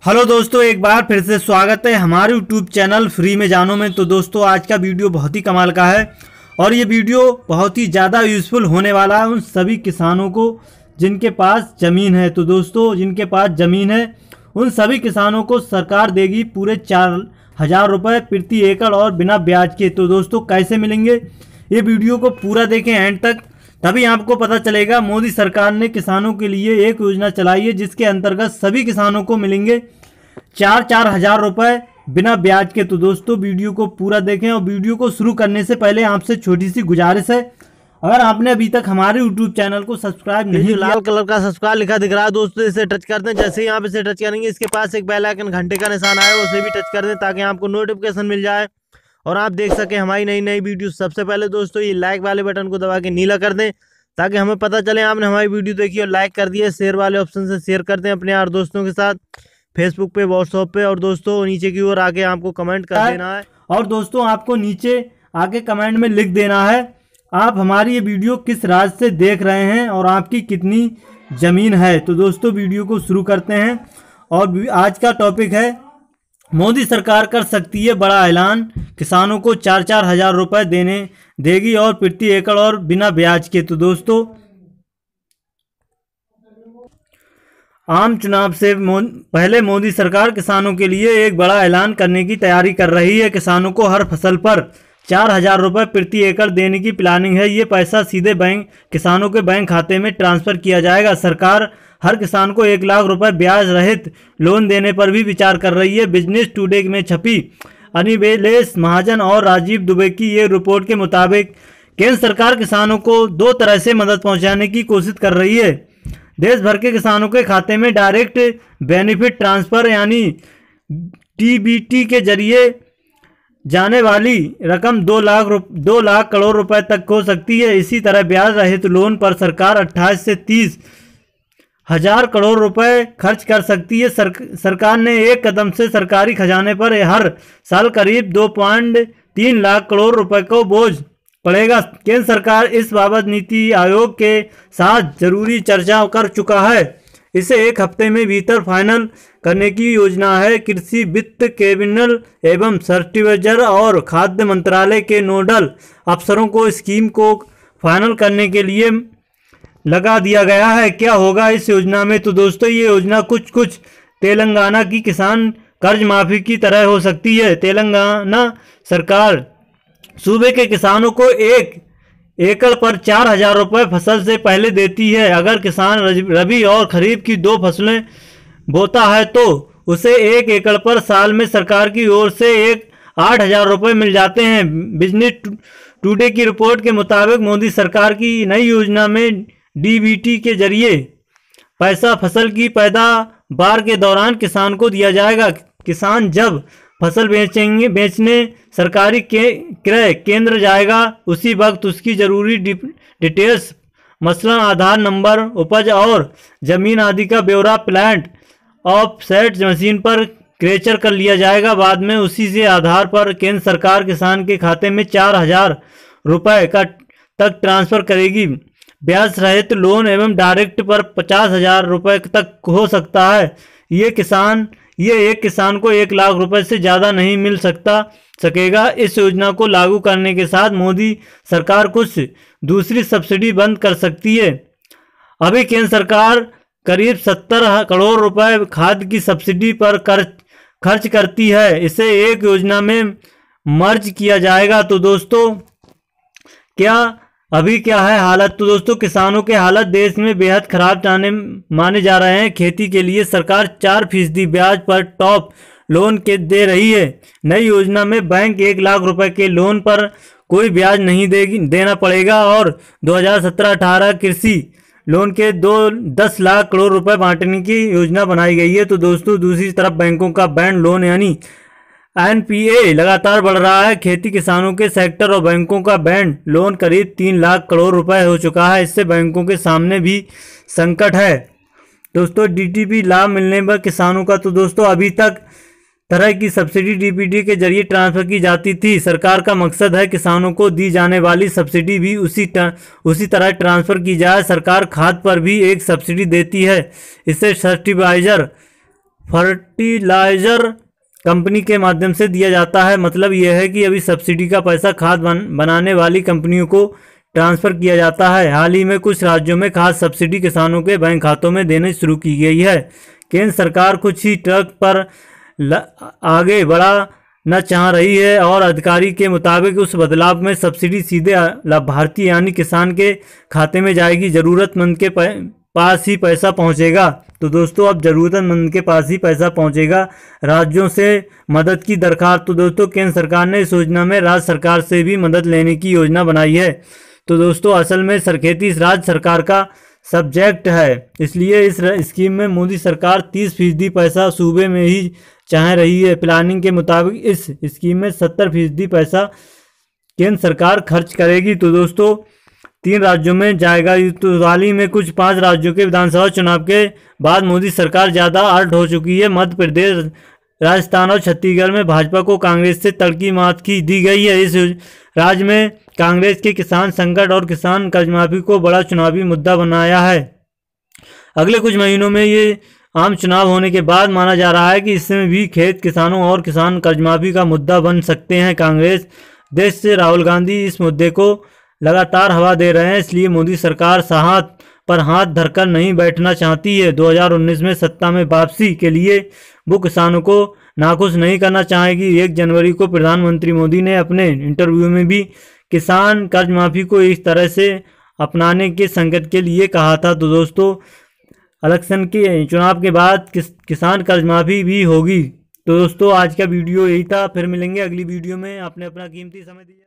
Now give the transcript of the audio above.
Hello दोस्तों, एक बार फिर से स्वागत है हमारे यूट्यूब चैनल फ्री में जानो में। तो दोस्तों, आज का वीडियो बहुत ही कमाल का है और ये वीडियो बहुत ही ज़्यादा यूज़फुल होने वाला है उन सभी किसानों को जिनके पास ज़मीन है। तो दोस्तों, जिनके पास ज़मीन है उन सभी किसानों को सरकार देगी पूरे 4,000 रुपये प्रति एकड़ और बिना ब्याज के। तो दोस्तों, कैसे मिलेंगे, ये वीडियो को पूरा देखें एंड तक, तभी आपको पता चलेगा। मोदी सरकार ने किसानों के लिए एक योजना चलाई है जिसके अंतर्गत सभी किसानों को मिलेंगे 4-4 हज़ार रुपये बिना ब्याज के। तो दोस्तों, वीडियो को पूरा देखें और वीडियो को शुरू करने से पहले आपसे छोटी सी गुजारिश है, अगर आपने अभी तक हमारे यूट्यूब चैनल को सब्सक्राइब नहीं, लाल कलर का सब्सक्राइब लिखा दिख रहा है दोस्तों, इसे टच कर दें। जैसे ही यहाँ पे से टच करेंगे इसके पास एक बेल आइकन घंटे का निशान आया उसे भी टच कर दें ताकि आपको नोटिफिकेशन मिल जाए और आप देख सकें हमारी नई नई वीडियो सबसे पहले। दोस्तों, ये लाइक वाले बटन को दबा के नीला कर दें ताकि हमें पता चले आपने हमारी वीडियो देखी और लाइक कर दिया। शेयर वाले ऑप्शन से शेयर कर दें अपने यार दोस्तों के साथ, फेसबुक पे, व्हाट्सएप पे। और दोस्तों, नीचे की ओर आके आपको कमेंट कर देना है और दोस्तों आपको नीचे आके कमेंट में लिख देना है आप हमारी ये वीडियो किस राज्य से देख रहे हैं और आपकी कितनी ज़मीन है। तो दोस्तों, वीडियो को शुरू करते हैं और आज का टॉपिक है मोदी सरकार कर सकती है बड़ा ऐलान, किसानों को 4-4 हज़ार रुपये देगी और प्रति एकड़ और बिना ब्याज के। तो दोस्तों, आम चुनाव से पहले मोदी सरकार किसानों के लिए एक बड़ा ऐलान करने की तैयारी कर रही है। किसानों को हर फसल पर 4,000 रुपये प्रति एकड़ देने की प्लानिंग है। ये पैसा सीधे किसानों के बैंक खाते में ट्रांसफ़र किया जाएगा। सरकार हर किसान को 1 लाख रुपए ब्याज रहित लोन देने पर भी विचार कर रही है। बिजनेस टुडे में छपी अनिलेश महाजन और राजीव दुबे की ये रिपोर्ट के मुताबिक केंद्र सरकार किसानों को 2 तरह से मदद पहुंचाने की कोशिश कर रही है। देश भर के किसानों के खाते में डायरेक्ट बेनिफिट ट्रांसफ़र यानी डीबीटी के जरिए जाने वाली रकम 2 लाख करोड़ रुपए तक हो सकती है। इसी तरह ब्याज रहित लोन पर सरकार 28 से 30 हज़ार करोड़ रुपए खर्च कर सकती है। सरकार ने एक कदम से सरकारी खजाने पर हर साल करीब 2.3 लाख करोड़ रुपए को बोझ पड़ेगा। केंद्र सरकार इस बाबत नीति आयोग के साथ जरूरी चर्चा कर चुका है। इसे 1 हफ्ते में भीतर फाइनल करने की योजना है। कृषि, वित्त, कैबिनेट एवं फर्टिलाइजर और खाद्य मंत्रालय के नोडल अफसरों को स्कीम को फाइनल करने के लिए लगा दिया गया है। क्या होगा इस योजना में? तो दोस्तों, ये योजना कुछ तेलंगाना की किसान कर्ज माफी की तरह हो सकती है। तेलंगाना सरकार सूबे के किसानों को 1 एकड़ पर 4,000 रुपये फसल से पहले देती है। अगर किसान रबी और खरीफ की 2 फसलें बोता है तो उसे 1 एकड़ पर साल में सरकार की ओर से 8,000 रुपये मिल जाते हैं। बिजनेस टुडे की रिपोर्ट के मुताबिक मोदी सरकार की नई योजना में डीबीटी के जरिए पैसा फसल की पैदावार के दौरान किसान को दिया जाएगा। किसान जब फसल बेचने सरकारी क्रय केंद्र जाएगा उसी वक्त उसकी जरूरी डिटेल्स मसलन आधार नंबर, उपज और ज़मीन आदि का ब्यौरा प्लांट ऑफ सेट मशीन पर कैप्चर कर लिया जाएगा। बाद में उसी से आधार पर केंद्र सरकार किसान के खाते में 4,000 रुपये तक ट्रांसफ़र करेगी। ब्याज रहित लोन एवं डायरेक्ट पर 50,000 रुपये तक हो सकता है। ये एक किसान को 1 लाख रुपए से ज़्यादा नहीं मिल सकेगा। इस योजना को लागू करने के साथ मोदी सरकार कुछ दूसरी सब्सिडी बंद कर सकती है। अभी केंद्र सरकार करीब 70 करोड़ रुपए खाद की सब्सिडी पर खर्च करती है। इसे एक योजना में मर्ज किया जाएगा। तो दोस्तों, अभी क्या है हालत? तो दोस्तों, किसानों के हालत देश में बेहद खराब माने जा रहे हैं। खेती के लिए सरकार 4% ब्याज पर टॉप लोन के दे रही है। नई योजना में बैंक 1 लाख रुपए के लोन पर कोई ब्याज नहीं देना पड़ेगा और 2017-18 कृषि लोन के 10 लाख करोड़ रुपए बांटने की योजना बनाई गई है। तो दोस्तों, दूसरी तरफ बैंकों का बैंड लोन यानी एनपीए लगातार बढ़ रहा है। खेती किसानों के सेक्टर और बैंकों का बैंड लोन करीब 3 लाख करोड़ रुपए हो चुका है। इससे बैंकों के सामने भी संकट है। दोस्तों, डीटीपी लाभ मिलने पर किसानों का, तो दोस्तों अभी तक तरह की सब्सिडी डीबीटी के जरिए ट्रांसफ़र की जाती थी। सरकार का मकसद है किसानों को दी जाने वाली सब्सिडी भी उसी तरह ट्रांसफ़र की जाए। सरकार खाद पर भी एक सब्सिडी देती है। इससे फर्टिलाइजर फर्टिलाइजर कंपनी के माध्यम से दिया जाता है। मतलब यह है कि अभी सब्सिडी का पैसा खाद बनाने वाली कंपनियों को ट्रांसफ़र किया जाता है। हाल ही में कुछ राज्यों में खाद सब्सिडी किसानों के बैंक खातों में देनी शुरू की गई है। केंद्र सरकार कुछ ही ट्रक पर आगे बढ़ा न चाह रही है और अधिकारी के मुताबिक उस बदलाव में सब्सिडी सीधे लाभार्थी यानी किसान के खाते में जाएगी, ज़रूरतमंद के पास ही पैसा पहुंचेगा। तो दोस्तों अब ज़रूरतमंद के पास ही पैसा पहुंचेगा। राज्यों से मदद की दरखास्त, तो दोस्तों केंद्र सरकार ने इस योजना में राज्य सरकार से भी मदद लेने की योजना बनाई है। तो दोस्तों असल में खेती राज्य सरकार का सब्जेक्ट है, इसलिए इस स्कीम में मोदी सरकार 30% पैसा सूबे में ही चाह रही है। प्लानिंग के मुताबिक इस स्कीम में 70% पैसा केंद्र सरकार खर्च करेगी। तो दोस्तों 3 राज्यों में जाएगा। तो हाल ही में कुछ 5 राज्यों के विधानसभा चुनाव के बाद मोदी सरकार ज़्यादा अलर्ट हो चुकी है। मध्य प्रदेश, राजस्थान और छत्तीसगढ़ में भाजपा को कांग्रेस से तड़की मात की दी गई है। इस राज्य में कांग्रेस के किसान संकट और किसान कर्जमाफी को बड़ा चुनावी मुद्दा बनाया है। अगले कुछ महीनों में ये आम चुनाव होने के बाद माना जा रहा है कि इसमें भी खेत किसानों और किसान कर्जमाफी का मुद्दा बन सकते हैं। कांग्रेस देश से राहुल गांधी इस मुद्दे को लगातार हवा दे रहे हैं, इसलिए मोदी सरकार हाथ पर हाथ धरकर नहीं बैठना चाहती है। 2019 में सत्ता में वापसी के लिए वो किसानों को नाखुश नहीं करना चाहेगी। 1 जनवरी को प्रधानमंत्री मोदी ने अपने इंटरव्यू में भी किसान कर्ज माफी को इस तरह से अपनाने के संकट के लिए कहा था। तो दोस्तों इलेक्शन के चुनाव के बाद किसान कर्ज माफी भी होगी। तो दोस्तों आज का वीडियो यही था, फिर मिलेंगे अगली वीडियो में। आपने अपना कीमती समय दिया।